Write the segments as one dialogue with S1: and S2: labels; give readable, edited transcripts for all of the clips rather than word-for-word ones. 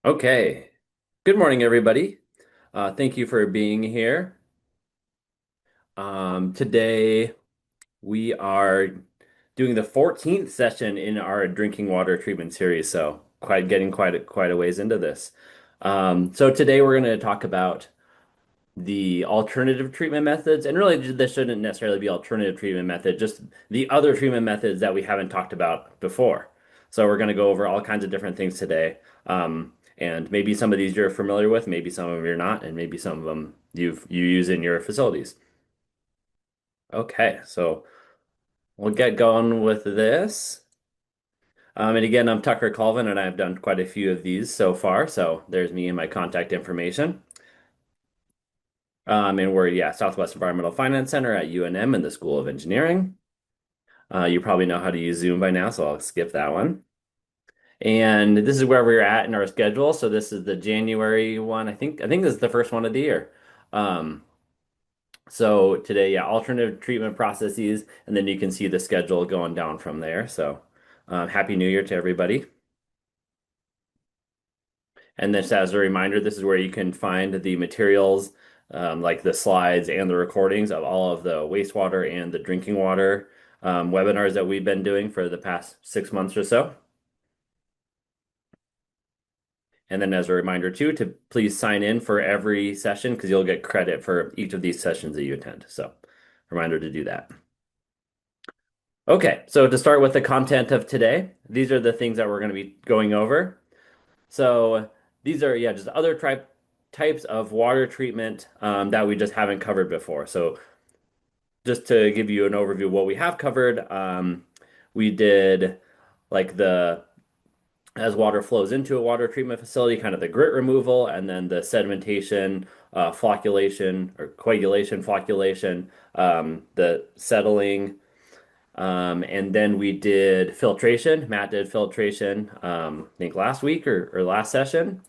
S1: Okay. Good morning, everybody. Thank you for being here. Today we are doing the 14th session in our drinking water treatment series, so quite a ways into this. So today we're going to talk about the alternative treatment methods, and really this shouldn't necessarily be alternative treatment method, just the other treatment methods that we haven't talked about before. So we're going to go over all kinds of different things today. And maybe some of these you're familiar with, maybe some of them you're not, and maybe some of them you use in your facilities. Okay, so we'll get going with this. And again, I'm Tucker Colvin, and I've done quite a few of these so far. So there's me and my contact information. And we're, yeah, Southwest Environmental Finance Center at UNM in the School of Engineering. You probably know how to use Zoom by now, so I'll skip that one. And this is where we're at in our schedule. So this is the January one. I think this is the first one of the year. Um, so today, yeah, alternative treatment processes, and then you can see the schedule going down from there. So Happy New Year to everybody. And this, as a reminder, this is where you can find the materials, like the slides and the recordings of all of the wastewater and the drinking water webinars that we've been doing for the past 6 months or so. And then as a reminder too, to please sign in for every session because you'll get credit for each of these sessions that you attend. So reminder to do that. Okay, so to start with the content of today, these are the things that we're going to be going over. So these are, yeah, just other types of water treatment that we just haven't covered before. So just to give you an overview of what we have covered, we did like the as water flows into a water treatment facility, kind of the grit removal, and then the sedimentation, flocculation or coagulation, flocculation, the settling, and then we did filtration. Matt did filtration, I think last week or last session.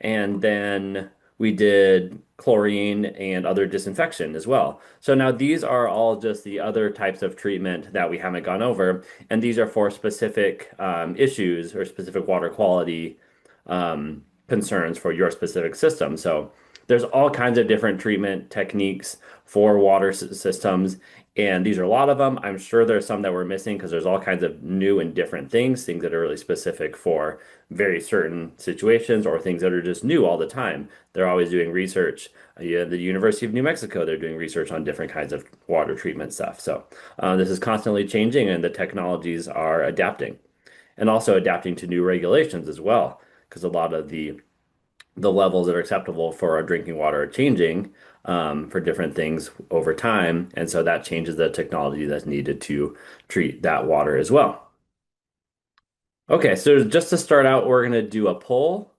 S1: And then we did chlorine and other disinfection as well. So now these are all just the other types of treatment that we haven't gone over. And these are for specific issues or specific water quality concerns for your specific system. So there's all kinds of different treatment techniques for water systems. And these are a lot of them. I'm sure there's some that we're missing because there's all kinds of new and different things that are really specific for very certain situations or things that are just new all the time. They're always doing research. Yeah, the University of New Mexico, they're doing research on different kinds of water treatment stuff. So this is constantly changing and the technologies are adapting and also adapting to new regulations as well, because a lot of the levels that are acceptable for our drinking water are changing for different things over time. And so that changes the technology that's needed to treat that water as well. Okay, so just to start out, we're going to do a poll,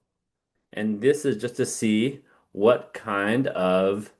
S1: and this is just to see what kind of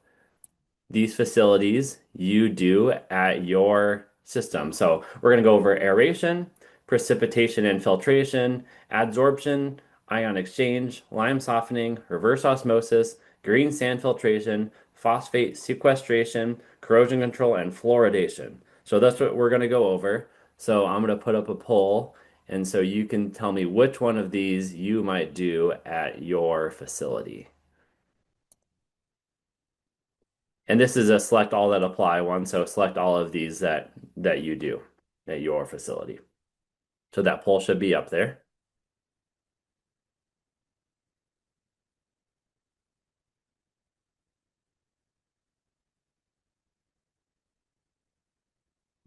S1: these facilities you do at your system. So we're going to go over aeration, precipitation and filtration, adsorption, ion exchange, lime softening, reverse osmosis, green sand filtration, phosphate sequestration, corrosion control, and fluoridation. So that's what we're going to go over. So I'm going to put up a poll, and so you can tell me which one of these you might do at your facility. And this is a select all that apply one, so select all of these that you do at your facility. So that poll should be up there.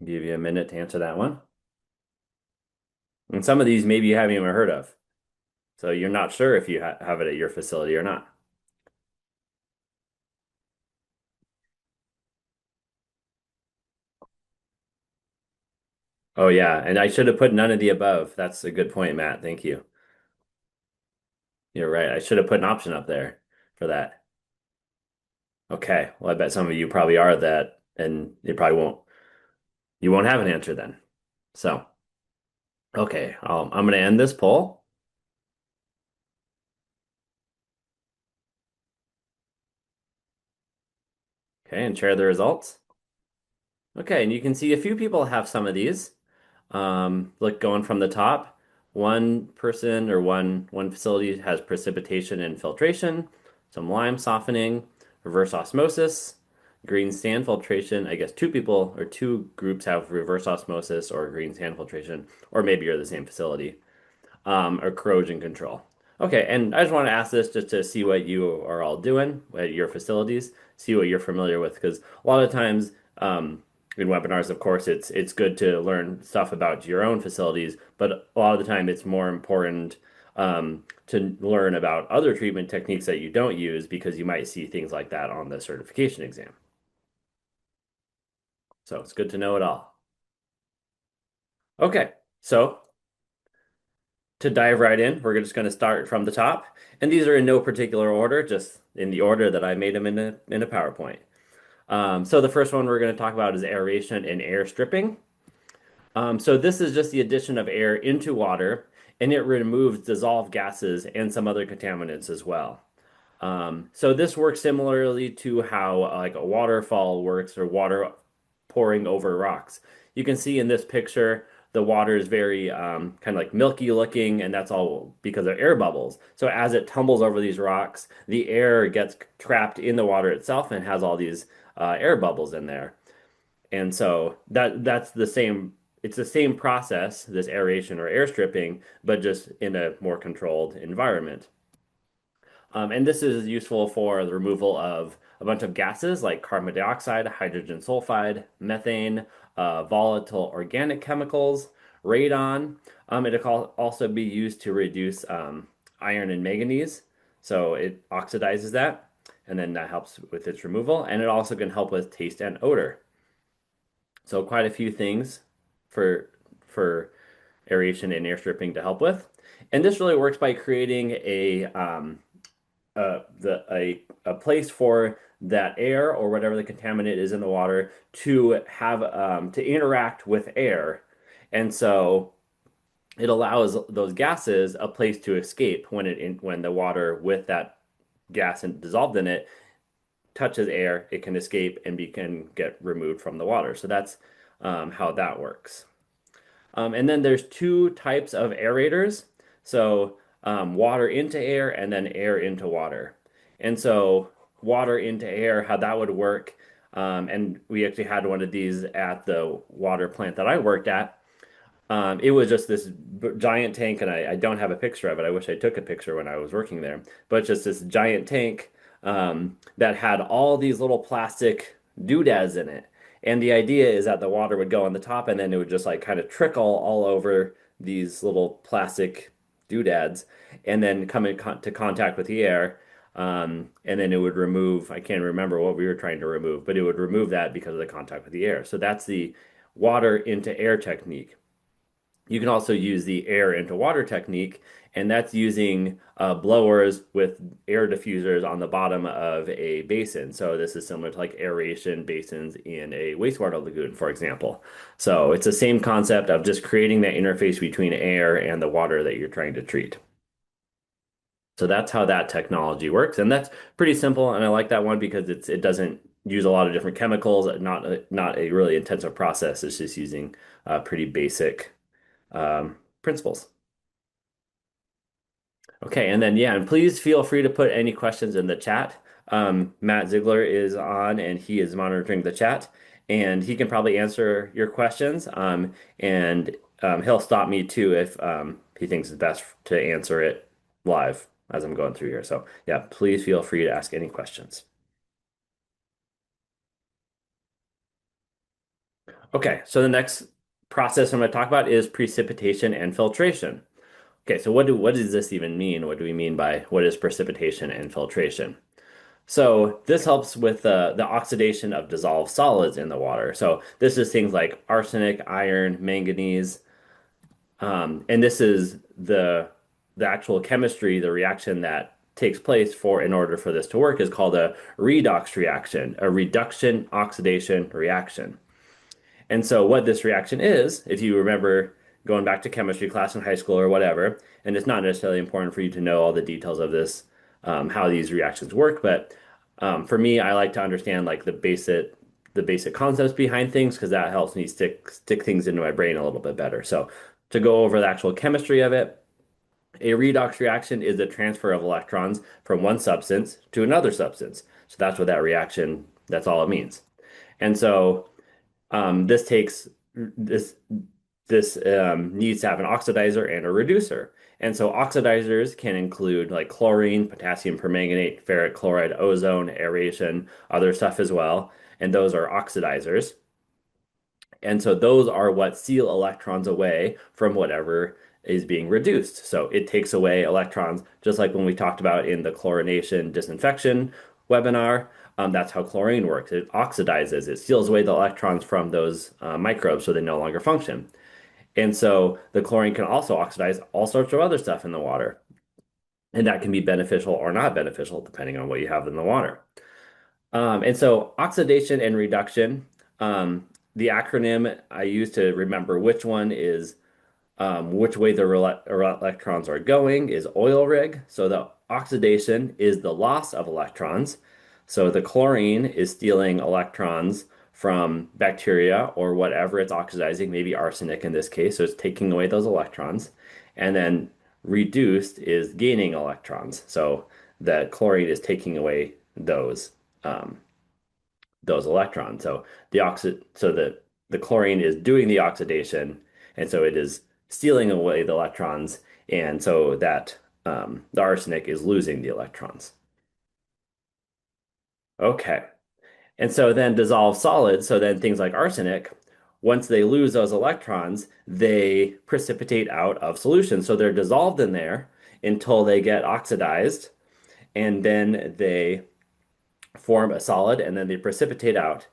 S1: Give you a minute to answer that one. And some of these maybe you haven't even heard of. So you're not sure if you ha have it at your facility or not. Oh yeah, and I should have put none of the above. That's a good point, Matt. Thank you. You're right. I should have put an option up there for that. Okay. Well, I bet some of you probably are that, and you won't have an answer then. So, okay, I'm going to end this poll. Okay, and share the results. Okay, and you can see a few people have some of these. Look, going from the top, one person or one facility has precipitation and filtration, some lime softening, reverse osmosis, green sand filtration. I guess two people or two groups have reverse osmosis or green sand filtration, or maybe you're the same facility, or corrosion control. Okay, and I just want to ask this just to see what you are all doing at your facilities, see what you're familiar with, because a lot of times in webinars, of course, it's good to learn stuff about your own facilities, but a lot of the time it's more important to learn about other treatment techniques that you don't use because you might see things like that on the certification exam. So it's good to know it all. Okay, so to dive right in, we're just going to start from the top. And these are in no particular order, just in the order that I made them in a PowerPoint. So the first one we're going to talk about is aeration and air stripping. So this is just the addition of air into water, and it removes dissolved gases and some other contaminants as well. So this works similarly to how like a waterfall works or water pouring over rocks. You can see in this picture, the water is very kind of like milky looking, and that's all because of air bubbles. So as it tumbles over these rocks, the air gets trapped in the water itself and has all these air bubbles in there. And so that's the same. It's the same process, this aeration or air stripping, but just in a more controlled environment. And this is useful for the removal of a bunch of gases like carbon dioxide, hydrogen sulfide, methane, volatile organic chemicals, radon. It can also be used to reduce iron and manganese. So it oxidizes that, and then that helps with its removal. And it also can help with taste and odor. So quite a few things for for aeration and air stripping to help with. And this really works by creating a place for that air or whatever the contaminant is in the water to have to interact with air, and so it allows those gases a place to escape when the water with that gas and dissolved in it touches air, it can escape and can get removed from the water. So that's how that works. And then there's two types of aerators. So water into air and then air into water. And so water into air, how that would work. And we actually had one of these at the water plant that I worked at. It was just this giant tank, and I don't have a picture of it. I wish I took a picture when I was working there. But just this giant tank that had all these little plastic doodads in it. And the idea is that the water would go on the top, and then it would just like kind of trickle all over these little plastic doodads, and then come in to contact with the air. And then it would remove, I can't remember what we were trying to remove, but it would remove that because of the contact with the air. So that's the water into air technique. You can also use the air into water technique, and that's using blowers with air diffusers on the bottom of a basin. So this is similar to like aeration basins in a wastewater lagoon, for example. So it's the same concept of just creating that interface between air and the water that you're trying to treat. So that's how that technology works, and that's pretty simple. And I like that one because it doesn't use a lot of different chemicals, not a really intensive process. It's just using pretty basic principles. Okay, and then yeah, and please feel free to put any questions in the chat. Matt Ziegler is on and he is monitoring the chat, and he can probably answer your questions. And he'll stop me too if he thinks it's best to answer it live as I'm going through here. So yeah, please feel free to ask any questions. Okay, so the next process I'm going to talk about is precipitation and filtration. Okay, so what does this even mean? What do we mean by what is precipitation and filtration? So this helps with the oxidation of dissolved solids in the water. So this is things like arsenic, iron, manganese, and this is the actual chemistry, the reaction that takes place for in order for this to work is called a redox reaction, a reduction oxidation reaction. And so what this reaction is, if you remember going back to chemistry class in high school or whatever, and it's not necessarily important for you to know all the details of this, how these reactions work, but for me, I like to understand like the basic concepts behind things because that helps me stick things into my brain a little bit better. So to go over the actual chemistry of it, a redox reaction is a transfer of electrons from one substance to another substance. So that's what that reaction, that's all it means. And so this takes this needs to have an oxidizer and a reducer. And so oxidizers can include like chlorine, potassium permanganate, ferric chloride, ozone, aeration, other stuff as well. And those are oxidizers. And so those are what seal electrons away from whatever is being reduced. So it takes away electrons, just like when we talked about in the chlorination disinfection webinar. That's how chlorine works. It oxidizes, it seals away the electrons from those microbes so they no longer function. And so the chlorine can also oxidize all sorts of other stuff in the water. And that can be beneficial or not beneficial depending on what you have in the water. And so oxidation and reduction, the acronym I use to remember which one is which way the electrons are going is oil rig. So the oxidation is the loss of electrons. So the chlorine is stealing electrons from bacteria or whatever it's oxidizing, maybe arsenic in this case. So it's taking away those electrons. And then reduced is gaining electrons. So the chlorine is taking away um, those electrons. So the chlorine is doing the oxidation, and so it is stealing away the electrons, and so that the arsenic is losing the electrons. Okay. And so then dissolved solids, so then things like arsenic, once they lose those electrons, they precipitate out of solution. So they're dissolved in there until they get oxidized, and then they form a solid and then they precipitate out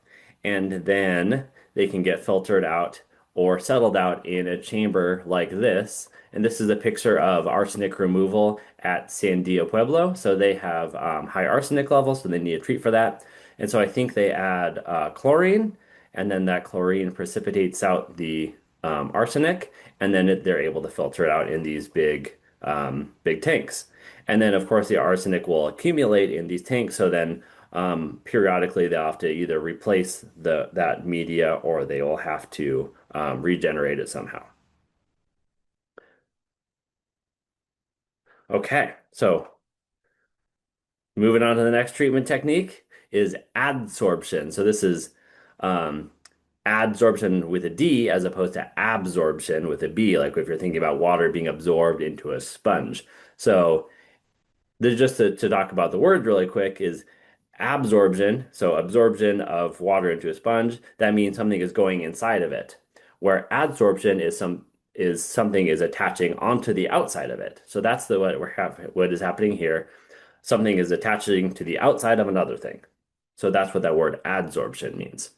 S1: and then they can get filtered out or settled out in a chamber like this. And this is a picture of arsenic removal at Sandia Pueblo. So they have high arsenic levels, so they need to treat for that. And so I think they add chlorine, and then that chlorine precipitates out the arsenic, and then they're able to filter it out in these big tanks. And then, of course, the arsenic will accumulate in these tanks. So then periodically they'll have to either replace that media or they will have to regenerate it somehow. Okay, so moving on to the next treatment technique is adsorption. So this is um, adsorption with a D as opposed to absorption with a B, like if you're thinking about water being absorbed into a sponge. So there's just to talk about the word really quick is absorption. So absorption of water into a sponge, that means something is going inside of it. Where adsorption is something is attaching onto the outside of it. So that's what is happening here. Something is attaching to the outside of another thing. So that's what that word adsorption means.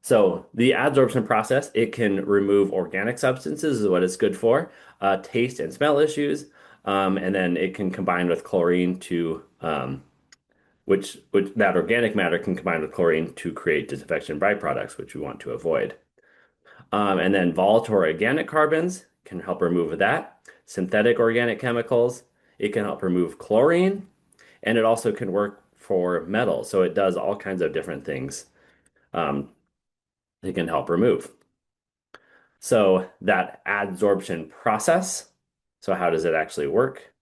S1: So the adsorption process, it can remove organic substances is what it's good for, taste and smell issues, and then it can combine with chlorine to which that organic matter can combine with chlorine to create disinfection byproducts, which we want to avoid. And then volatile organic carbons can help remove that. Synthetic organic chemicals, it can help remove chlorine, and it also can work for metal. So it does all kinds of different things um, it can help remove. So that adsorption process, so how does it actually work?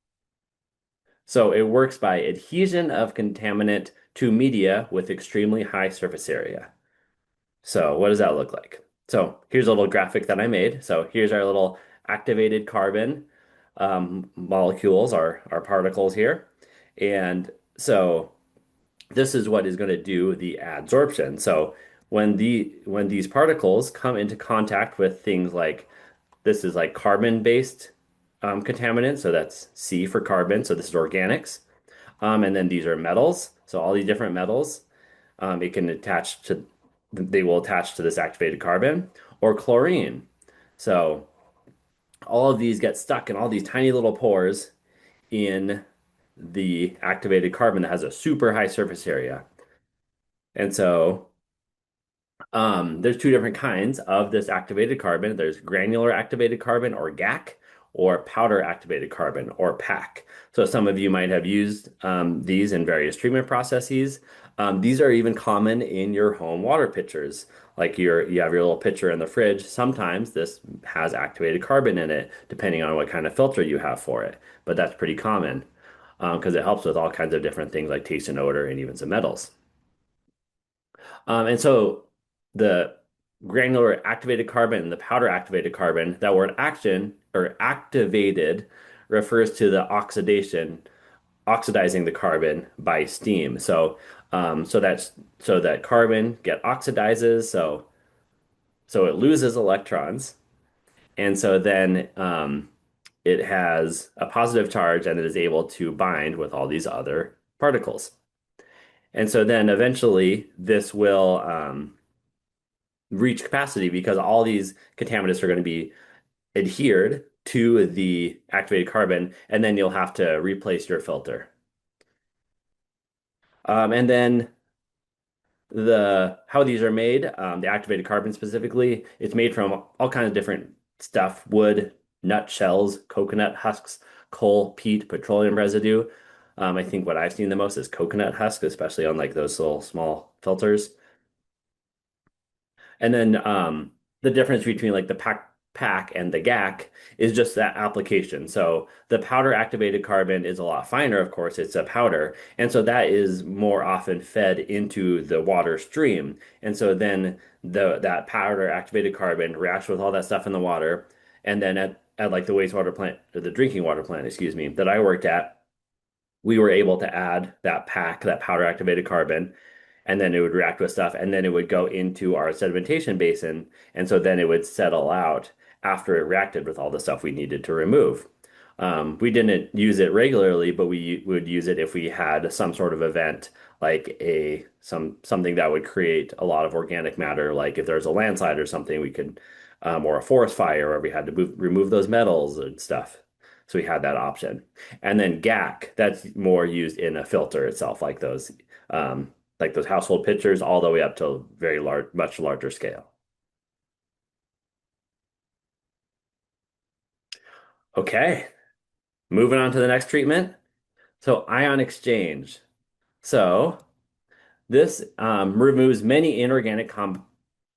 S1: So it works by adhesion of contaminant to media with extremely high surface area. So what does that look like? So here's a little graphic that I made. So here's our little activated carbon molecules, our particles here. And so this is what is going to do the adsorption. So when these particles come into contact with things like this is like carbon-based contaminant, so that's C for carbon, so this is organics. And then these are metals, so all these different metals, it can attach to, they will attach to this activated carbon, or chlorine. So all of these get stuck in all these tiny little pores in the activated carbon that has a super high surface area. And so there's two different kinds of this activated carbon. There's granular activated carbon or GAC, or powder activated carbon, or PAC. So some of you might have used these in various treatment processes. These are even common in your home water pitchers. Like you have your little pitcher in the fridge. Sometimes this has activated carbon in it, depending on what kind of filter you have for it. But that's pretty common because it helps with all kinds of different things like taste and odor and even some metals. And so the granular activated carbon and the powder activated carbon, that word action or activated refers to the oxidizing the carbon by steam. So that carbon get oxidizes, so it loses electrons, and so then it has a positive charge and it is able to bind with all these other particles. And so then eventually this will reach capacity because all these contaminants are going to be adhered to the activated carbon, and then you'll have to replace your filter. And then the how these are made, the activated carbon specifically, it's made from all kinds of different stuff: wood, nut shells, coconut husks, coal, peat, petroleum residue. I think what I've seen the most is coconut husk, especially on like those little small filters. And then the difference between like the pack and the GAC is just that application. So the powder activated carbon is a lot finer, of course, it's a powder. And so that is more often fed into the water stream. And so then that powder activated carbon reacts with all that stuff in the water. And then at like the wastewater plant, or the drinking water plant, excuse me, that I worked at, we were able to add that that powder activated carbon, and then it would react with stuff, and then it would go into our sedimentation basin, and so then it would settle out after it reacted with all the stuff we needed to remove. We didn't use it regularly, but we would use it if we had some sort of event, like something that would create a lot of organic matter, like if there's a landslide or something, we could, or a forest fire where we had to remove those metals and stuff. So we had that option. And then GAC, that's more used in a filter itself, like those household pitchers, all the way up to very large, much larger scale. Okay, moving on to the next treatment. So ion exchange. So this removes many inorganic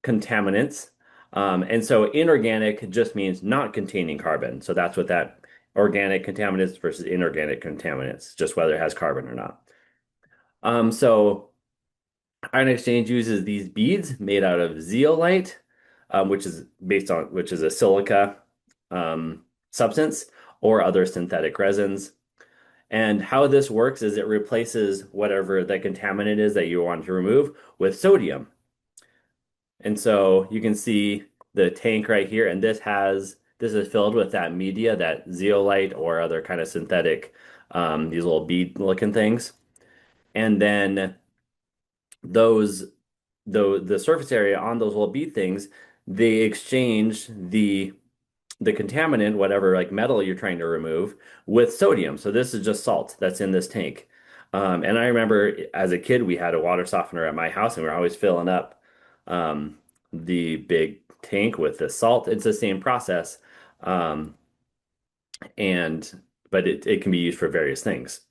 S1: contaminants. And so inorganic just means not containing carbon. So that's what that organic contaminants versus inorganic contaminants, just whether it has carbon or not. So ion exchange uses these beads made out of zeolite, which is a silica substance, or other synthetic resins. And how this works is it replaces whatever the contaminant is that you want to remove with sodium. And so you can see the tank right here, and this is filled with that media, that zeolite or other kind of synthetic, these little bead looking things. And then those the surface area on those little bead things, they exchange the contaminant, whatever like metal you're trying to remove, with sodium. So this is just salt that's in this tank. And I remember as a kid, we had a water softener at my house, and we were always filling up the big tank with the salt. It's the same process, um, and but it can be used for various things.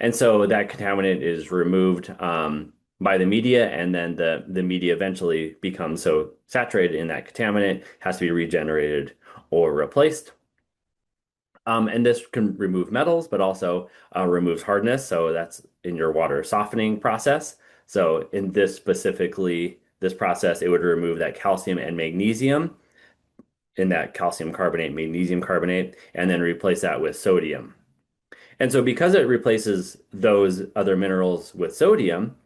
S1: And so that contaminant is removed by the media, and then the media eventually becomes so saturated in that contaminant, has to be regenerated or replaced. And this can remove metals, but also removes hardness. So that's in your water softening process. So in this process, it would remove that calcium and magnesium in that calcium carbonate, magnesium carbonate, and then replace that with sodium. And so because it replaces those other minerals with sodium,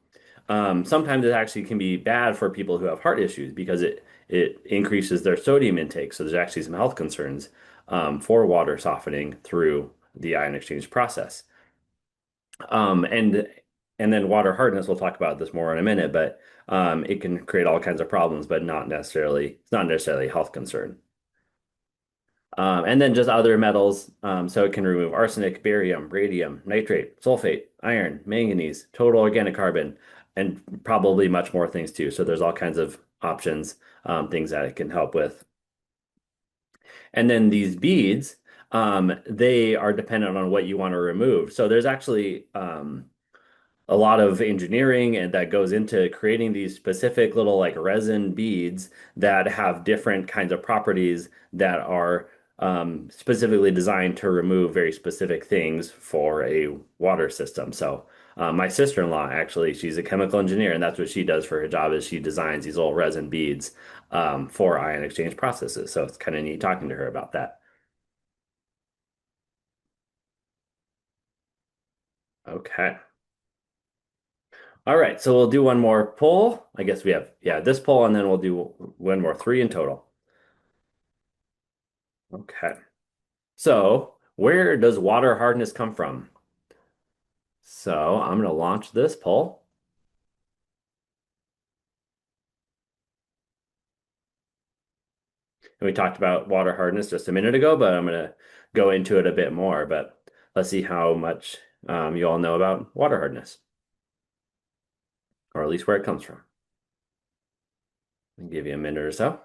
S1: sometimes it actually can be bad for people who have heart issues because it increases their sodium intake. So there's actually some health concerns for water softening through the ion exchange process. Um, and and then water hardness, we'll talk about this more in a minute, but it can create all kinds of problems, but it's not necessarily a health concern. And then just other metals. So it can remove arsenic, barium, radium, nitrate, sulfate, iron, manganese, total organic carbon, and probably much more things too. So there's all kinds of options, things that it can help with. And then these beads, they are dependent on what you want to remove. So there's actually a lot of engineering and that goes into creating these specific little like resin beads that have different kinds of properties that are specifically designed to remove very specific things for a water system. So my sister-in-law actually, she's a chemical engineer, and that's what she does for her job is she designs these little resin beads for ion exchange processes. So it's kind of neat talking to her about that. Okay. All right, so we'll do one more poll. I guess we have, yeah, this poll, and then we'll do one more, three in total. Okay. So, where does water hardness come from? So, I'm going to launch this poll. And we talked about water hardness just a minute ago, but I'm going to go into it a bit more. But let's see how much you all know about water hardness, or at least where it comes from. I'll give you a minute or so.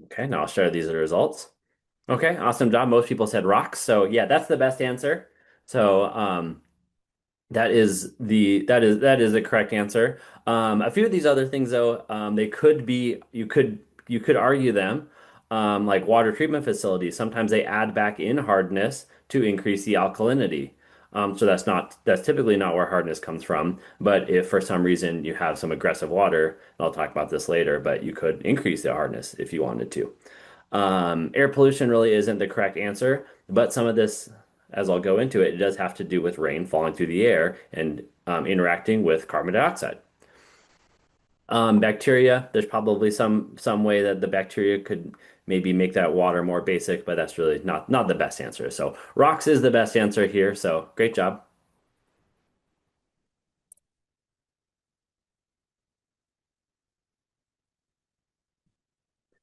S1: Okay, now I'll share these results. Okay, awesome job. Most people said rocks. So, yeah, that's the best answer. So, that is the correct answer. A few of these other things though, they could be you could argue them, like water treatment facilities. Sometimes they add back in hardness to increase the alkalinity. So that's typically not where hardness comes from. But if for some reason you have some aggressive water, and I'll talk about this later, but you could increase the hardness if you wanted to. Air pollution really isn't the correct answer, but some of this, as I'll go into it, it does have to do with rain falling through the air and interacting with carbon dioxide. Bacteria, there's probably some way that the bacteria could maybe make that water more basic, but that's really not the best answer. So rocks is the best answer here. So great job.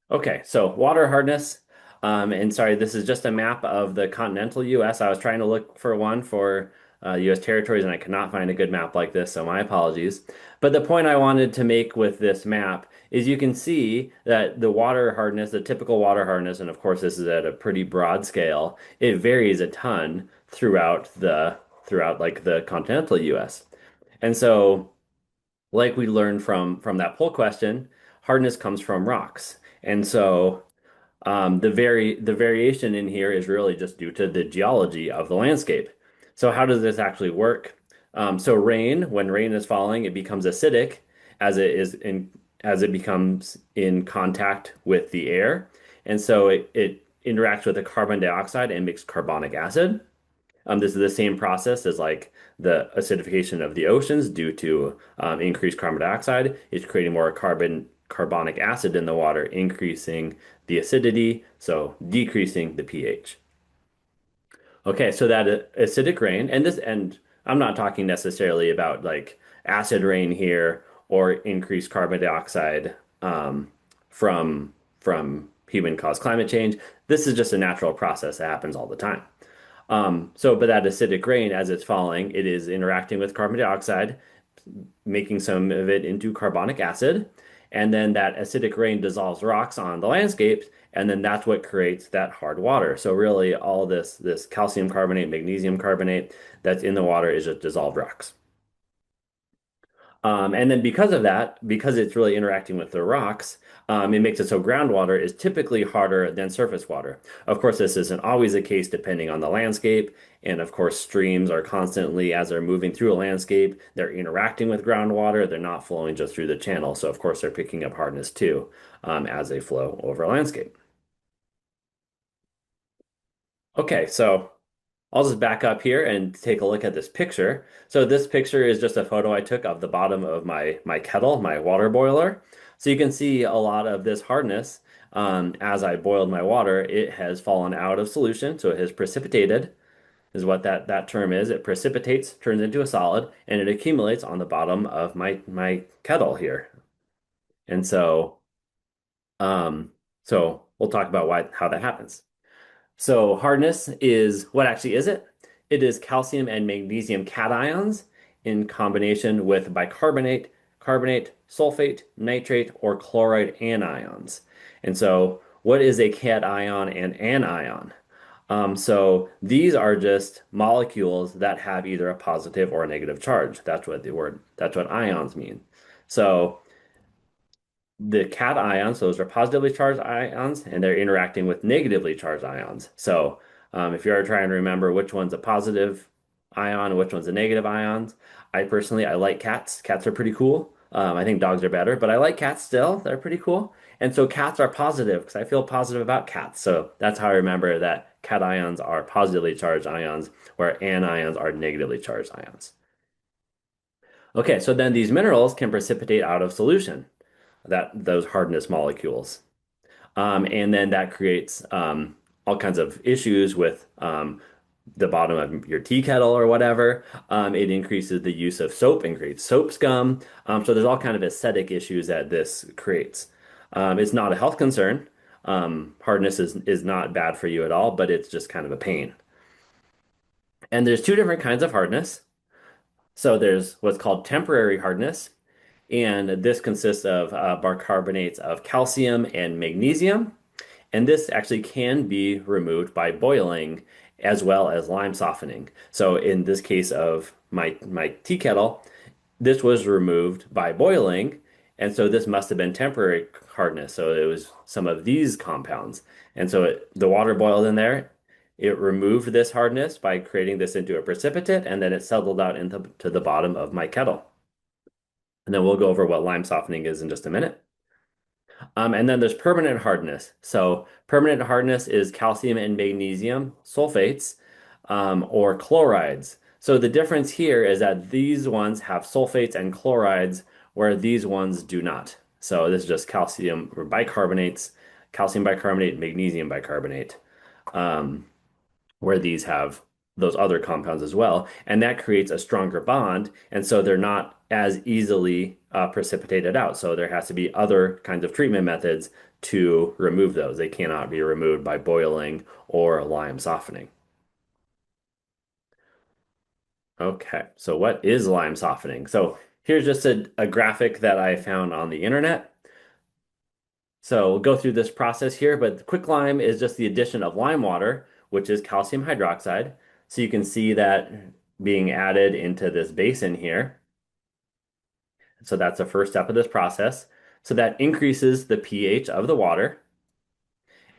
S1: Okay, so water hardness. And sorry, this is just a map of the continental US. I was trying to look for one for US territories and I could not find a good map like this, so my apologies. But the point I wanted to make with this map is you can see that the water hardness, the typical water hardness, and of course this is at a pretty broad scale, it varies a ton throughout like the continental US. And so like we learned from that poll question, hardness comes from rocks. And so the variation in here is really just due to the geology of the landscape. So how does this actually work? So when rain is falling, it becomes acidic as it becomes in contact with the air, and so it interacts with the carbon dioxide and makes carbonic acid. This is the same process as like the acidification of the oceans due to increased carbon dioxide. It's creating more carbonic acid in the water, increasing the acidity, so decreasing the pH. Okay, so that acidic rain, and I'm not talking necessarily about like acid rain here or increased carbon dioxide from human-caused climate change. This is just a natural process that happens all the time. But that acidic rain, as it's falling, it is interacting with carbon dioxide, making some of it into carbonic acid. And then that acidic rain dissolves rocks on the landscapes, and then that's what creates that hard water. So really, all this calcium carbonate, magnesium carbonate that's in the water is just dissolved rocks. And then because of that, because it's really interacting with the rocks, it makes it so groundwater is typically harder than surface water. Of course, this isn't always the case depending on the landscape. And of course, streams are constantly, as they're moving through a landscape, they're interacting with groundwater. They're not flowing just through the channel. So of course, they're picking up hardness too, as they flow over a landscape. Okay, so I'll just back up here and take a look at this picture. So this picture is just a photo I took of the bottom of my kettle, my water boiler. So you can see a lot of this hardness. As I boiled my water, it has fallen out of solution, so it has precipitated, is what that term is. It precipitates, turns into a solid, and it accumulates on the bottom of my kettle here. And um, so we'll talk about how that happens. So hardness is what actually is it? It is calcium and magnesium cations in combination with bicarbonate, carbonate, sulfate, nitrate, or chloride anions. And so what is a cation and anion? So these are just molecules that have either a positive or a negative charge. That's what ions mean. So the cations, those are positively charged ions, and they're interacting with negatively charged ions. So if you're trying to remember which one's a positive ion and which one's a negative ions, I like cats. Cats are pretty cool. I think dogs are better, but I like cats still. They're pretty cool. And so cats are positive because I feel positive about cats. So that's how I remember that cations are positively charged ions, where anions are negatively charged ions. Okay, so then these minerals can precipitate out of solution, that those hardness molecules. And then that creates all kinds of issues with the bottom of your tea kettle or whatever. It increases the use of soap and creates soap scum. So there's all kind of aesthetic issues that this creates. It's not a health concern. Hardness is not bad for you at all, but it's just kind of a pain. And there's two different kinds of hardness. So there's what's called temporary hardness, and this consists of bicarbonates of calcium and magnesium. And this actually can be removed by boiling as well as lime softening. So in this case of my tea kettle, this was removed by boiling, and so this must have been temporary hardness. So it was some of these compounds. And so the water boiled in there, it removed this hardness by creating this into a precipitate, and then it settled out into to the bottom of my kettle. And then we'll go over what lime softening is in just a minute. And then there's permanent hardness. So permanent hardness is calcium and magnesium sulfates or chlorides. So the difference here is that these ones have sulfates and chlorides where these ones do not. So this is just calcium or bicarbonates, calcium bicarbonate, magnesium bicarbonate. Um, where these have those other compounds as well. And that creates a stronger bond. And so they're not as easily precipitated out. So there has to be other kinds of treatment methods to remove those. They cannot be removed by boiling or lime softening. Okay, so what is lime softening? So here's just a graphic that I found on the internet. So we'll go through this process here, but quicklime is just the addition of lime water, which is calcium hydroxide. So you can see that being added into this basin here. So that's the first step of this process. So that increases the pH of the water.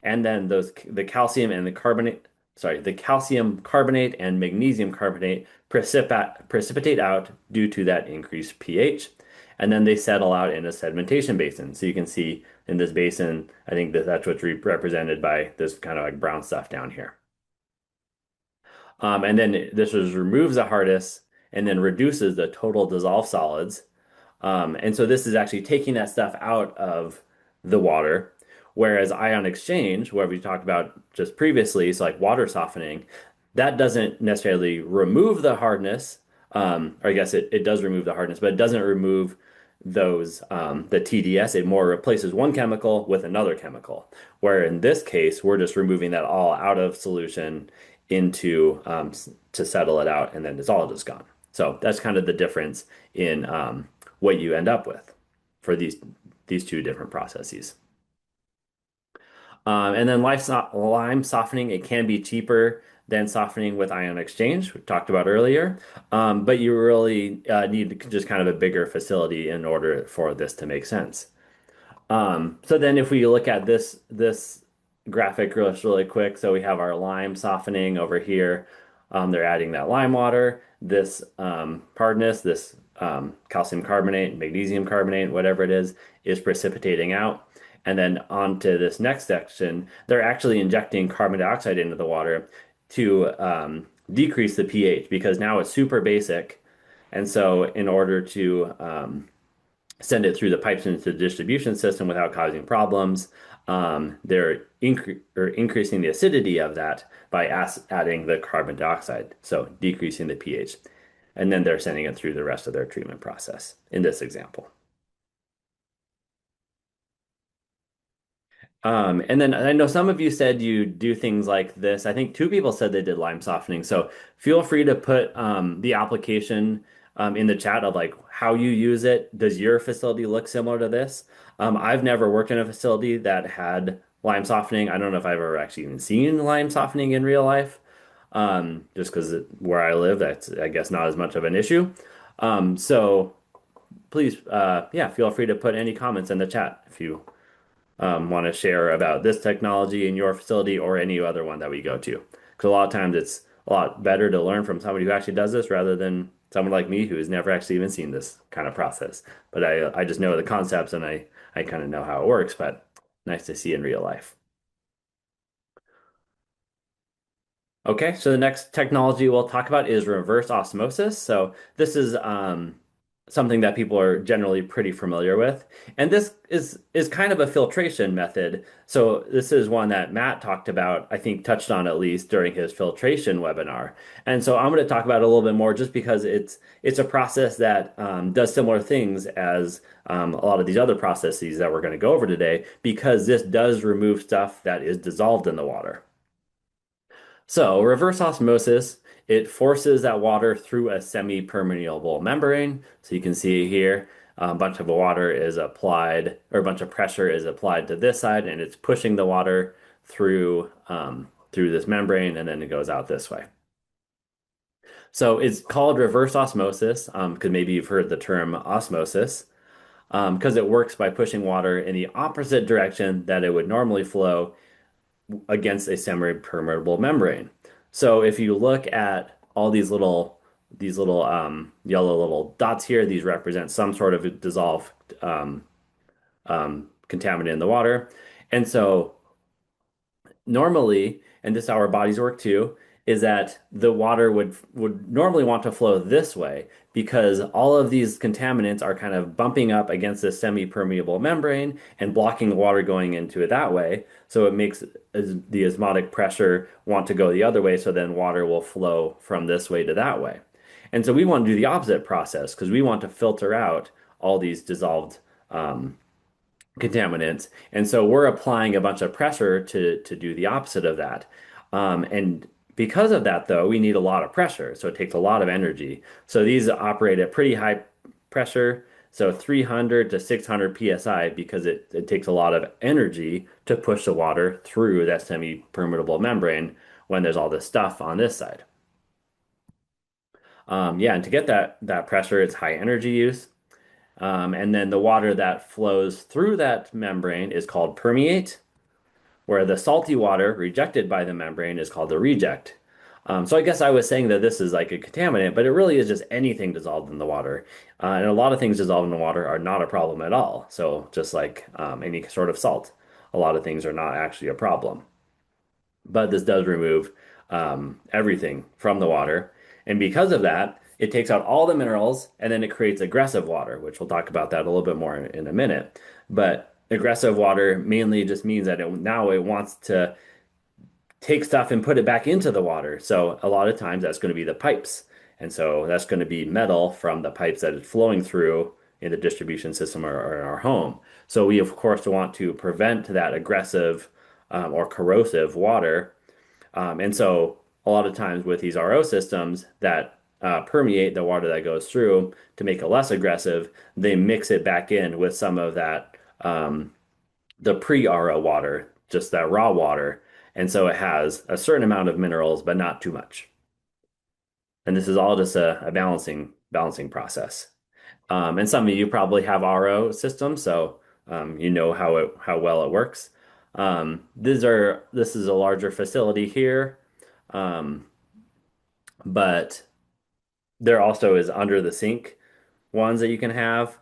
S1: And then the calcium and the carbonate, sorry, the calcium carbonate and magnesium carbonate precipitate out due to that increased pH. And then they settle out in a sedimentation basin. So you can see in this basin, I think that's what's represented by this kind of like brown stuff down here. And then this removes the hardness and then reduces the total dissolved solids. And so this is actually taking that stuff out of the water. Whereas ion exchange, where we talked about just previously, so like water softening, that doesn't necessarily remove the hardness. Or I guess it does remove the hardness, but it doesn't remove the TDS. It more replaces one chemical with another chemical. Where in this case, we're just removing that all out of solution into to settle it out, and then it's all just gone. So that's kind of the difference in what you end up with for these two different processes. And then lime softening, it can be cheaper than softening with ion exchange, we talked about earlier. But you really need just kind of a bigger facility in order for this to make sense. So then if we look at this graphic really quick, so we have our lime softening over here. They're adding that lime water, this hardness, this calcium carbonate, magnesium carbonate, whatever it is precipitating out. And then onto this next section, they're actually injecting carbon dioxide into the water to decrease the pH because now it's super basic. And so in order to send it through the pipes into the distribution system without causing problems. They're increasing the acidity of that by adding the carbon dioxide, so decreasing the pH. And then they're sending it through the rest of their treatment process in this example. And then I know some of you said you do things like this. I think two people said they did lime softening. So feel free to put the application in the chat of like how you use it. Does your facility look similar to this? I've never worked in a facility that had lime softening. I don't know if I've ever actually even seen lime softening in real life. Just because where I live, that's I guess not as much of an issue. So please, yeah, feel free to put any comments in the chat if you want to share about this technology in your facility or any other one that we go to. Because a lot of times it's a lot better to learn from somebody who actually does this rather than someone like me who has never actually even seen this kind of process. But I just know the concepts and I kind of know how it works, but nice to see in real life. Okay, so the next technology we'll talk about is reverse osmosis. So this is something that people are generally pretty familiar with, and this is kind of a filtration method. So this is one that Matt talked about, I think touched on at least during his filtration webinar. And so I'm going to talk about it a little bit more, just because it's a process that does similar things as a lot of these other processes that we're going to go over today, because this does remove stuff that is dissolved in the water. So, reverse osmosis, it forces that water through a semi-permeable membrane. So you can see here, a bunch of water is applied, or a bunch of pressure is applied to this side, and it's pushing the water through this membrane, and then it goes out this way. So it's called reverse osmosis, because maybe you've heard the term osmosis, because it works by pushing water in the opposite direction that it would normally flow against a semi-permeable membrane. So if you look at all these little yellow little dots here, these represent some sort of dissolved contaminant in the water. And so normally, and this is how our bodies work too, is that the water would normally want to flow this way, because all of these contaminants are kind of bumping up against this semi-permeable membrane and blocking the water going into it that way. So it makes the osmotic pressure want to go the other way, so then water will flow from this way to that way. And so we want to do the opposite process, because we want to filter out all these dissolved contaminants. And so we're applying a bunch of pressure to do the opposite of that. And because of that, though, we need a lot of pressure. So it takes a lot of energy. So these operate at pretty high pressure, so 300 to 600 psi, because it takes a lot of energy to push the water through that semi-permeable membrane when there's all this stuff on this side. Yeah, and to get that pressure, it's high energy use. And then the water that flows through that membrane is called permeate, where the salty water rejected by the membrane is called the reject. So I guess I was saying that this is like a contaminant, but it really is just anything dissolved in the water. And a lot of things dissolved in the water are not a problem at all. So just like any sort of salt, a lot of things are not actually a problem. But this does remove everything from the water. And because of that, it takes out all the minerals, and then it creates aggressive water, which we'll talk about that a little bit more in a minute. But aggressive water mainly just means that now it wants to take stuff and put it back into the water. So a lot of times that's going to be the pipes. And so that's going to be metal from the pipes that it's flowing through in the distribution system or in our home. So we, of course, want to prevent that aggressive or corrosive water. And so a lot of times with these RO systems that permeate the water that goes through to make it less aggressive, they mix it back in with some of that the pre-RO water, just that raw water. And so it has a certain amount of minerals, but not too much. And this is all just a balancing process. And some of you probably have RO systems, so you know how well it works. This is a larger facility here, um, but there also is under the sink ones that you can have,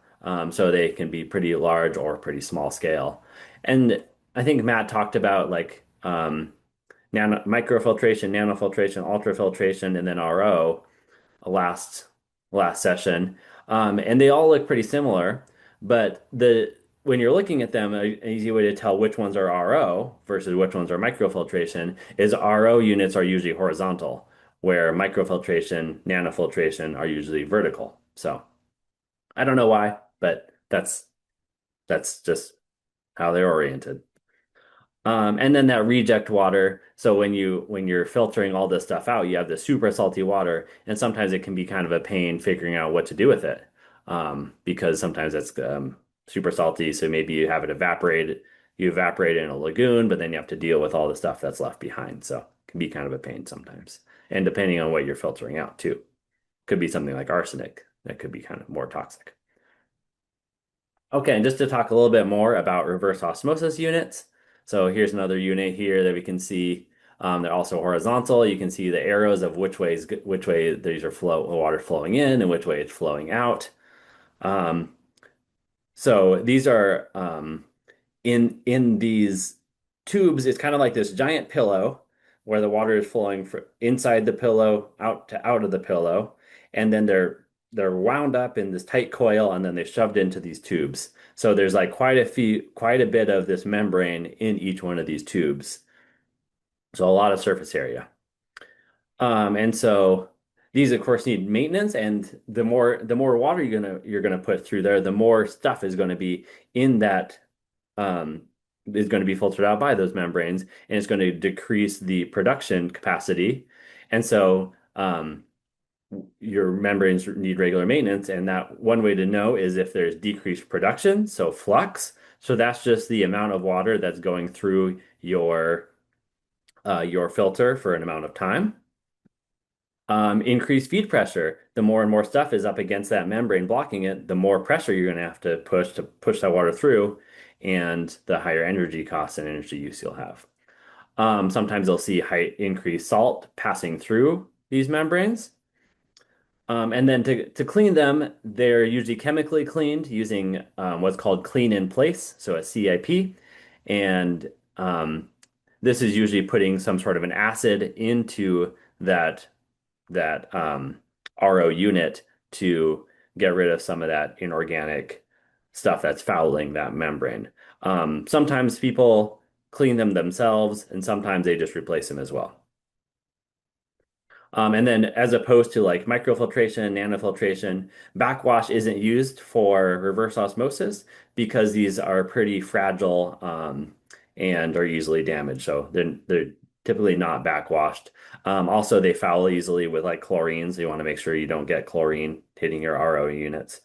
S1: so they can be pretty large or pretty small scale. And I think Matt talked about like microfiltration, nanofiltration, ultrafiltration, and then RO last last session, and they all look pretty similar. But the when you're looking at them, an easy way to tell which ones are RO versus which ones are microfiltration is RO units are usually horizontal, where microfiltration, nanofiltration are usually vertical. So I don't know why, but that's just how they're oriented. And then that reject water. So when you're filtering all this stuff out, you have the super salty water, and sometimes it can be kind of a pain figuring out what to do with it, because sometimes it's super salty. So maybe you have it evaporated, you evaporate it in a lagoon, but then you have to deal with all the stuff that's left behind. So it can be kind of a pain sometimes. And depending on what you're filtering out too, could be something like arsenic that could be kind of more toxic. Okay, and just to talk a little bit more about reverse osmosis units. So here's another unit here that we can see. They're also horizontal. You can see the arrows of which way these are water flowing in and which way it's flowing out. Um, so these are in these tubes. It's kind of like this giant pillow where the water is flowing inside the pillow out of the pillow, and then they're wound up in this tight coil, and then they're shoved into these tubes. So there's like quite a bit of this membrane in each one of these tubes. So a lot of surface area. And so these of course need maintenance, and the more water you're gonna put through there, the more stuff is going to be in that um, is going to be filtered out by those membranes, and it's going to decrease the production capacity. And so your membranes need regular maintenance, and that one way to know is if there's decreased production, so flux. So that's just the amount of water that's going through your filter for an amount of time. Increased feed pressure. The more and more stuff is up against that membrane blocking it, the more pressure you're going to have to push that water through, and the higher energy costs and energy use you'll have. Sometimes you'll see high increased salt passing through these membranes. And then to clean them, they're usually chemically cleaned using what's called clean in place, so a CIP. And this is usually putting some sort of an acid into that RO unit to get rid of some of that inorganic stuff that's fouling that membrane. Sometimes people clean them themselves, and sometimes they just replace them as well. And then as opposed to like microfiltration, nanofiltration, backwash isn't used for reverse osmosis because these are pretty fragile and are easily damaged. So they're typically not backwashed. Also, they foul easily with like chlorine, so you want to make sure you don't get chlorine hitting your RO units.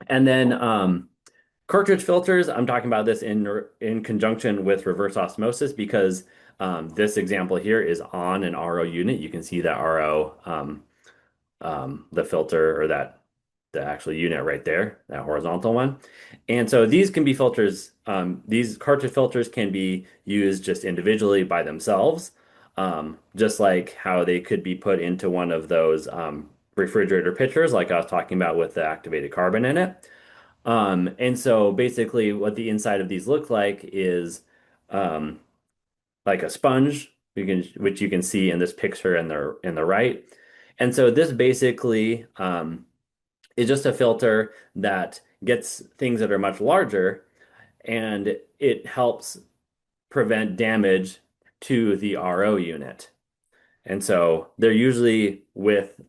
S1: And then cartridge filters, I'm talking about this in conjunction with reverse osmosis because this example here is on an RO unit. You can see that RO, the filter or the actual unit right there, that horizontal one. And so these can be filters. These cartridge filters can be used just individually by themselves, just like how they could be put into one of those refrigerator pitchers, like I was talking about with the activated carbon in it. And so basically what the inside of these look like is um, like a sponge, which you can see in this picture in the right. And so this basically is just a filter that gets things that are much larger, and it helps prevent damage to the RO unit. And so they're usually with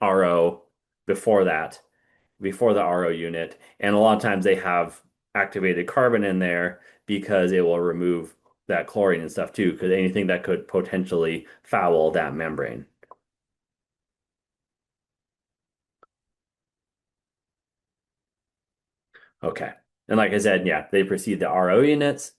S1: RO before that, before the RO unit. And a lot of times they have activated carbon in there because it will remove that chlorine and stuff too, because anything that could potentially foul that membrane. Okay. And like I said, yeah, they precede the RO units.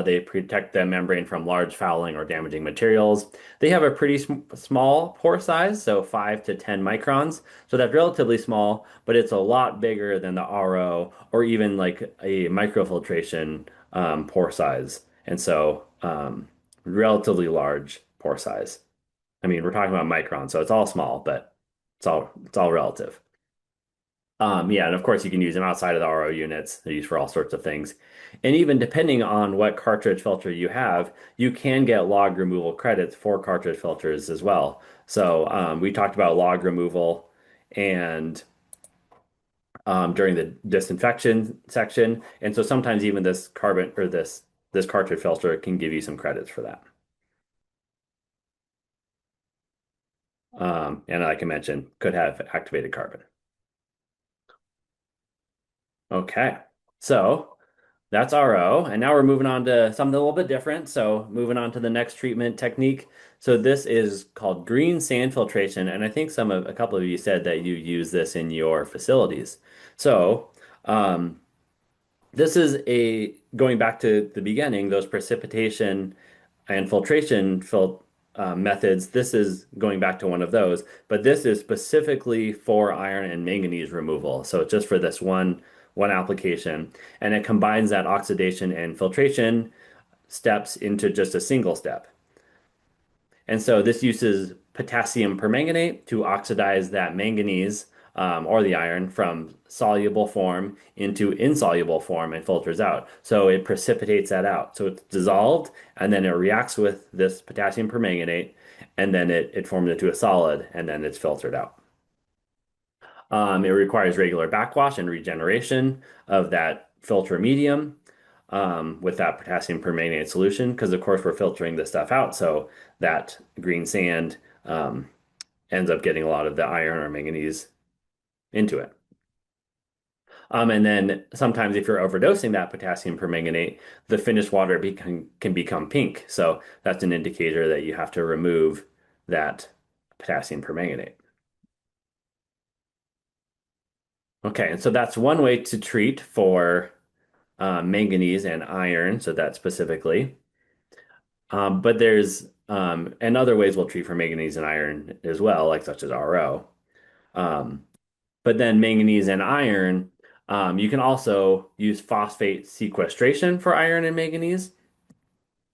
S1: They protect the membrane from large fouling or damaging materials. They have a pretty small pore size, so 5 to 10 microns. So that's relatively small, but it's a lot bigger than the RO or even like a microfiltration pore size. And so relatively large pore size. I mean, we're talking about microns, so it's all small, but it's all relative. Yeah, and of course you can use them outside of the RO units. They're used for all sorts of things. And even depending on what cartridge filter you have, you can get log removal credits for cartridge filters as well. So we talked about log removal and during the disinfection section. And so sometimes even this carbon or this cartridge filter can give you some credits for that. And like I mentioned, could have activated carbon. Okay. So that's RO. And now we're moving on to something a little bit different. So moving on to the next treatment technique. So this is called green sand filtration. And I think a couple of you said that you use this in your facilities. So This is a going back to the beginning, those precipitation and filtration methods. This is going back to one of those, but this is specifically for iron and manganese removal. So it's just for this one application, and it combines that oxidation and filtration steps into just a single step. And so this uses potassium permanganate to oxidize that manganese or the iron from soluble form into insoluble form and filters out. So it precipitates that out. So it's dissolved and then it reacts with this potassium permanganate and then it forms into a solid and then it's filtered out. It requires regular backwash and regeneration of that filter medium with that potassium permanganate solution, because of course we're filtering this stuff out, so that green sand ends up getting a lot of the iron or manganese into it. And then sometimes if you're overdosing that potassium permanganate, the finished water can become pink. So that's an indicator that you have to remove that potassium permanganate. Okay, and so that's one way to treat for manganese and iron, so that specifically. But there's and other ways we'll treat for manganese and iron as well, like such as RO. Um, but then manganese and iron, you can also use phosphate sequestration for iron and manganese.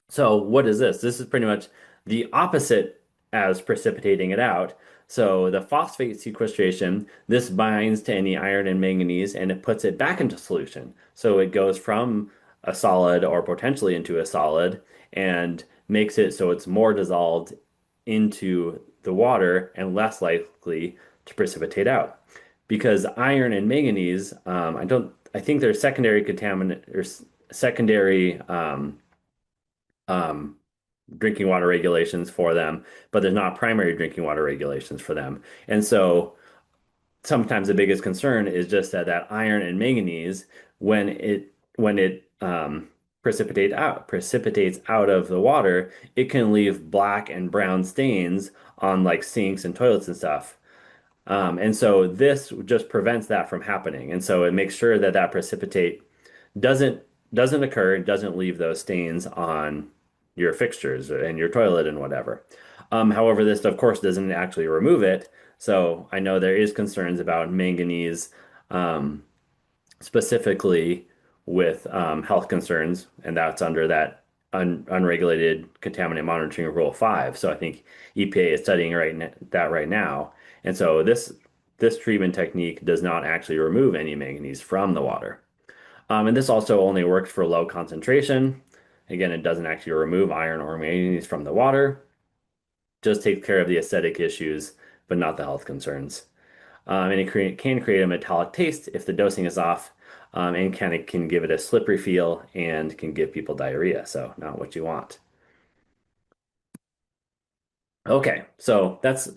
S1: So what is this? This is pretty much the opposite as precipitating it out. So the phosphate sequestration, this binds to any iron and manganese and it puts it back into solution. So it goes from a solid or potentially into a solid and makes it so it's more dissolved into the water and less likely to precipitate out. Because iron and manganese, I think they're secondary contaminant or secondary um, drinking water regulations for them, but there's not primary drinking water regulations for them. And so sometimes the biggest concern is just that iron and manganese, when it precipitates out of the water, it can leave black and brown stains on like sinks and toilets and stuff. And so this just prevents that from happening. And so it makes sure that that precipitate doesn't doesn't occur, doesn't leave those stains on your fixtures and your toilet and whatever. However, this of course doesn't actually remove it. So I know there is concerns about manganese um, specifically with health concerns, and that's under that unregulated contaminant monitoring rule 5. So I think EPA is studying that right now. And so this treatment technique does not actually remove any manganese from the water. And this also only works for low concentration. Again, it doesn't actually remove iron or manganese from the water, just takes care of the aesthetic issues, but not the health concerns. And can create a metallic taste if the dosing is off, and can give it a slippery feel and can give people diarrhea. So not what you want. Okay, so that's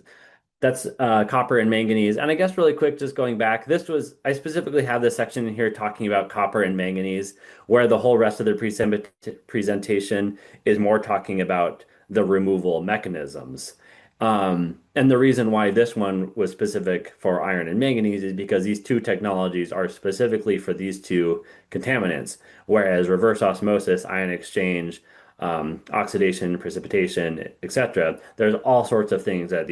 S1: copper and manganese. And I guess really quick, just going back, I specifically have this section in here talking about copper and manganese, where the whole rest of the presentation is more talking about the removal mechanisms. And the reason why this one was specific for iron and manganese is because these two technologies are specifically for these two contaminants, whereas reverse osmosis, ion exchange, oxidation, precipitation, etc. There's all sorts of things that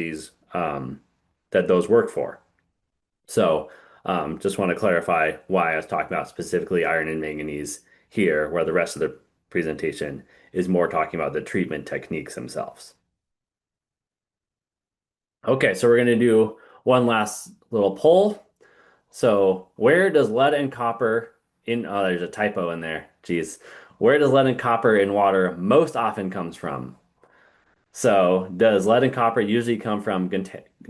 S1: those work for. So just want to clarify why I was talking about specifically iron and manganese here, where the rest of the presentation is more talking about the treatment techniques themselves. Okay, so we're going to do one last little poll. So where does lead and copper oh, there's a typo in there. Geez. Where does lead and copper in water most often comes from? So, does lead and copper usually come from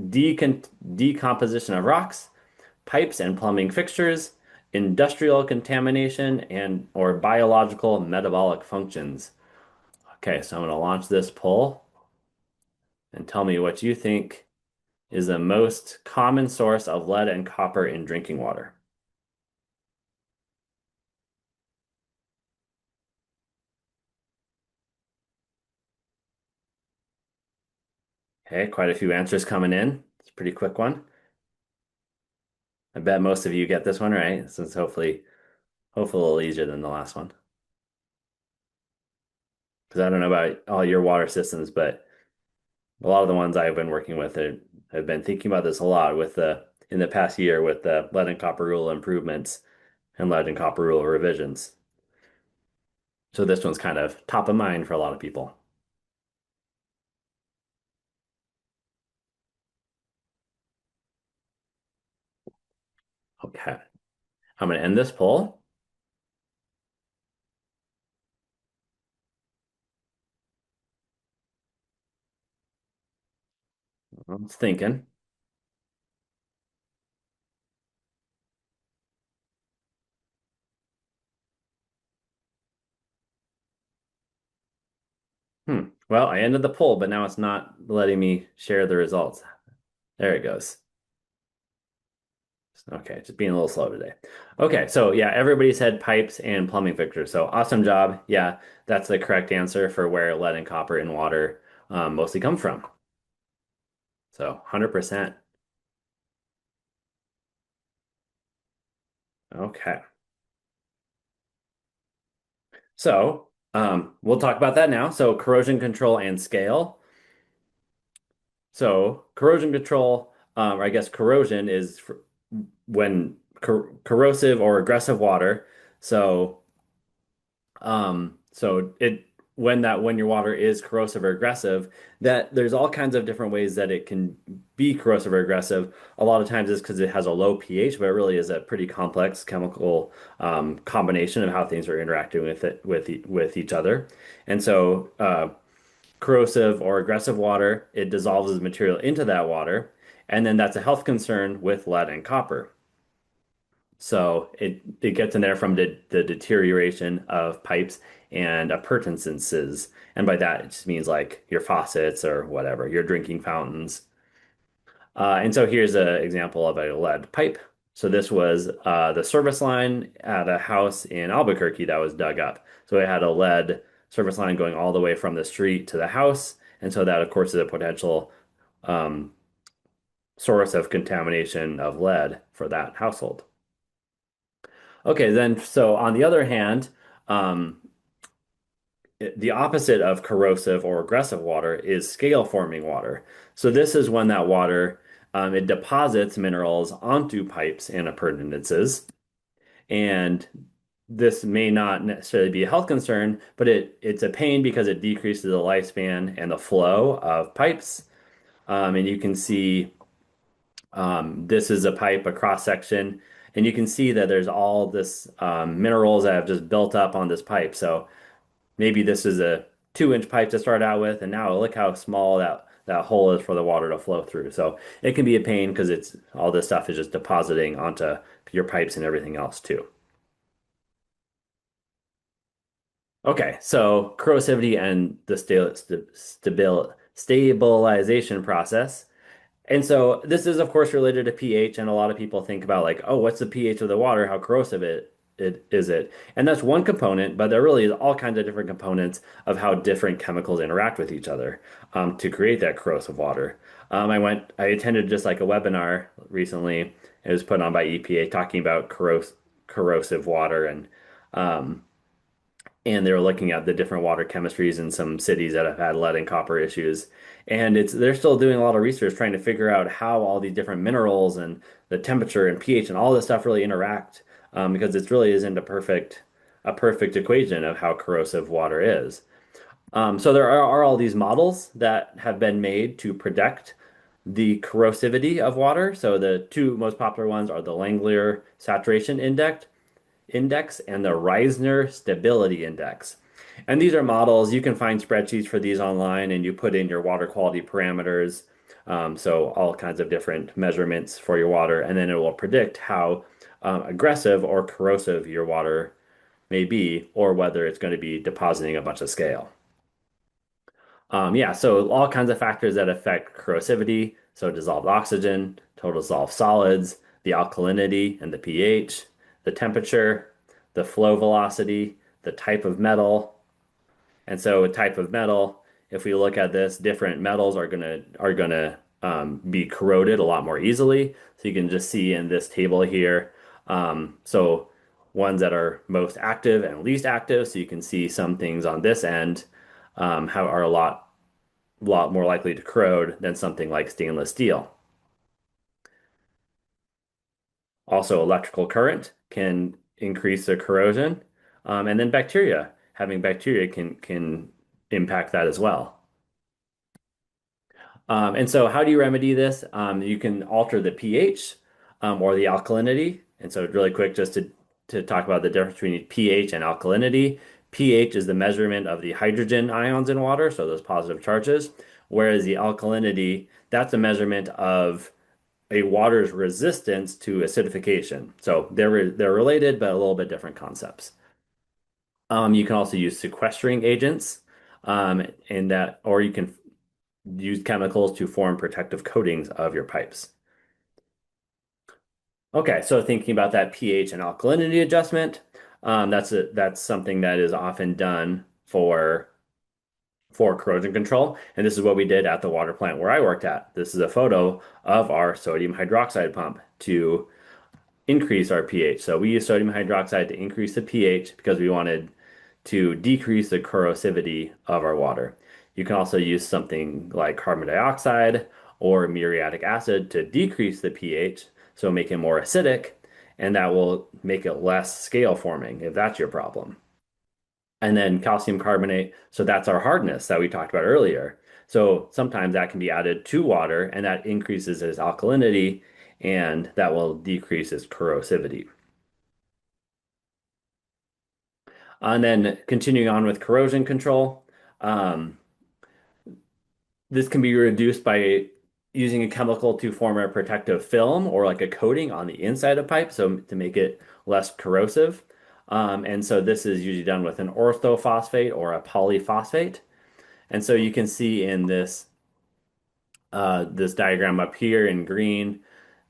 S1: decomposition of rocks, pipes and plumbing fixtures, industrial contamination, and or biological metabolic functions? Okay, so I'm going to launch this poll and tell me what you think is the most common source of lead and copper in drinking water. Okay, quite a few answers coming in. It's a pretty quick one. I bet most of you get this one right, since hopefully Hopefully a little easier than the last one. Because I don't know about all your water systems, but a lot of the ones I've been working with have been thinking about this a lot with the in the past year with the lead and copper rule improvements and lead and copper rule revisions. So this one's kind of top of mind for a lot of people. Okay, I'm going to end this poll. I was thinking. Well, I ended the poll, but now it's not letting me share the results. There it goes. Okay, just being a little slow today. Okay, so yeah, everybody said pipes and plumbing fixtures. So awesome job. Yeah, that's the correct answer for where lead and copper in water mostly come from. So 100%. Okay. So we'll talk about that now. So corrosion control and scale. So corrosion control, or I guess corrosion is when corrosive or aggressive water. So so it when your water is corrosive or aggressive, that there's all kinds of different ways that it can be corrosive or aggressive. A lot of times it's because it has a low pH, but it really is a pretty complex chemical combination of how things are interacting with it with each other. And so corrosive or aggressive water, it dissolves the material into that water, and then that's a health concern with lead and copper. So it gets in there from the deterioration of pipes and appurtenances. And by that, it just means like your faucets or whatever, your drinking fountains. And so here's an example of a lead pipe. So this was the service line at a house in Albuquerque that was dug up. So it had a lead service line going all the way from the street to the house. And so that, of course, is a potential um, source of contamination of lead for that household. Okay, then, so on the other hand, um, the opposite of corrosive or aggressive water is scale forming water. So this is when that water it deposits minerals onto pipes and appurtenances, and this may not necessarily be a health concern, but it's a pain because it decreases the lifespan and the flow of pipes. And you can see this is a pipe, a cross section, and you can see that there's all this minerals that have just built up on this pipe. So maybe this is a 2-inch pipe to start out with, and now look how small that hole is for the water to flow through. So it can be a pain because it's all this stuff is just depositing onto your pipes and everything else too. Okay, so corrosivity and the stabilization process. And so this is of course related to pH, and a lot of people think about like, oh, what's the pH of the water? How corrosive it is it? And that's one component, but there really is all kinds of different components of how different chemicals interact with each other to create that corrosive water. I attended just like a webinar recently. It was put on by EPA talking about corrosive water and they were looking at the different water chemistries in some cities that have had lead and copper issues. And they're still doing a lot of research trying to figure out how all these different minerals and the temperature and pH and all this stuff really interact because it really isn't a perfect equation of how corrosive water is. So there are all these models that have been made to predict the corrosivity of water. So the two most popular ones are the Langmuir saturation index and the Reisner stability index. And these are models. You can find spreadsheets for these online and you put in your water quality parameters. So all kinds of different measurements for your water, and then it will predict how aggressive or corrosive your water may be, or whether it's going to be depositing a bunch of scale. Yeah, so all kinds of factors that affect corrosivity. So dissolved oxygen, total dissolved solids, the alkalinity and the pH, the temperature, the flow velocity, the type of metal. And so a type of metal, if we look at this, different metals are gonna be corroded a lot more easily. So you can just see in this table here. So ones that are most active and least active. So you can see some things on this end how are a lot more likely to corrode than something like stainless steel. Also, electrical current can increase the corrosion, and then bacteria. Having bacteria can impact that as well. And so, how do you remedy this? You can alter the pH or the alkalinity. And so, really quick, just to talk about the difference between pH and alkalinity. pH is the measurement of the hydrogen ions in water, so those positive charges, whereas the alkalinity, that's a measurement of a water's resistance to acidification. So they're related, but a little bit different concepts. You can also use sequestering agents, in that, or you can use chemicals to form protective coatings of your pipes. Okay, so thinking about that pH and alkalinity adjustment, that's something that is often done for corrosion control, and this is what we did at the water plant where I worked at. This is a photo of our sodium hydroxide pump to increase our pH. So we use sodium hydroxide to increase the pH because we wanted to decrease the corrosivity of our water. You can also use something like carbon dioxide or muriatic acid to decrease the pH, so make it more acidic, and that will make it less scale forming if that's your problem. And then calcium carbonate, so that's our hardness that we talked about earlier. So sometimes that can be added to water and that increases its alkalinity and that will decrease its corrosivity. And then continuing on with corrosion control, um, this can be reduced by using a chemical to form a protective film or like a coating on the inside of pipe, so to make it less corrosive. And so this is usually done with an orthophosphate or a polyphosphate. And so you can see in this diagram up here in green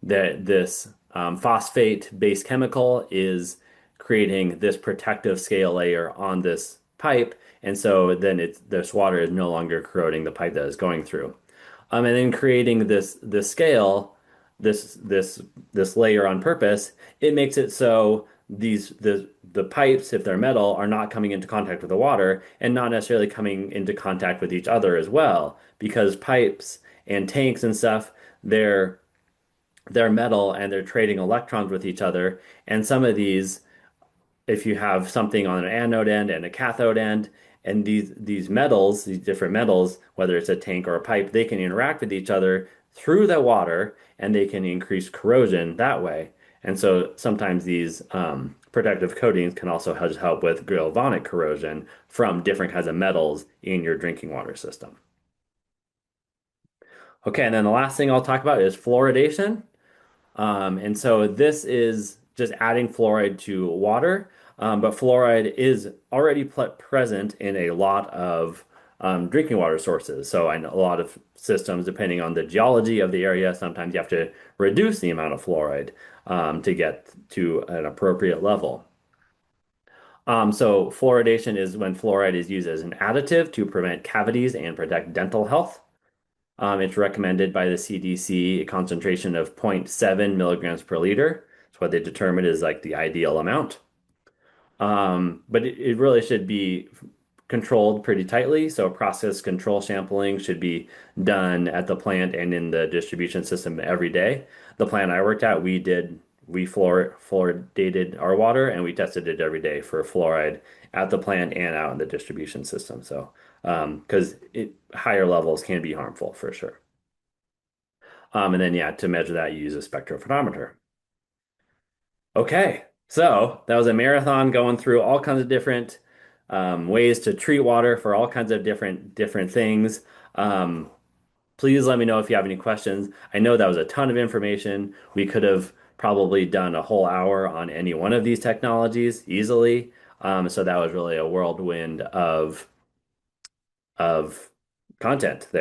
S1: that this phosphate-based chemical is creating this protective scale layer on this pipe, and so then this water is no longer corroding the pipe that is going through. And then creating this scale, this this this layer on purpose, it makes it so the pipes, if they're metal, are not coming into contact with the water and not necessarily coming into contact with each other as well, because pipes and tanks and stuff, they're metal and they're trading electrons with each other. And some of these, if you have something on an anode end and a cathode end, and these metals, these different metals, whether it's a tank or a pipe, they can interact with each other through the water and they can increase corrosion that way. And so sometimes these protective coatings can also help with galvanic corrosion from different kinds of metals in your drinking water system. Okay, and then the last thing I'll talk about is fluoridation. And so this is just adding fluoride to water, but fluoride is already present in a lot of drinking water sources. So I know a lot of systems, depending on the geology of the area, sometimes you have to reduce the amount of fluoride to get to an appropriate level. So fluoridation is when fluoride is used as an additive to prevent cavities and protect dental health. It's recommended by the CDC a concentration of zero point 0.7 milligrams per liter. It's what they determine is like the ideal amount. But it really should be controlled pretty tightly. So process control sampling should be done at the plant and in the distribution system every day. The plant I worked at, we fluoridated our water and we tested it every day for fluoride at the plant and out in the distribution system. So because higher levels can be harmful for sure. And then yeah, to measure that, you use a spectrophotometer. Okay, so that was a marathon going through all kinds of different ways to treat water for all kinds of different things. Um, please let me know if you have any questions. I know that was a ton of information. We could have probably done a whole hour on any one of these technologies easily. So that was really a whirlwind of content there.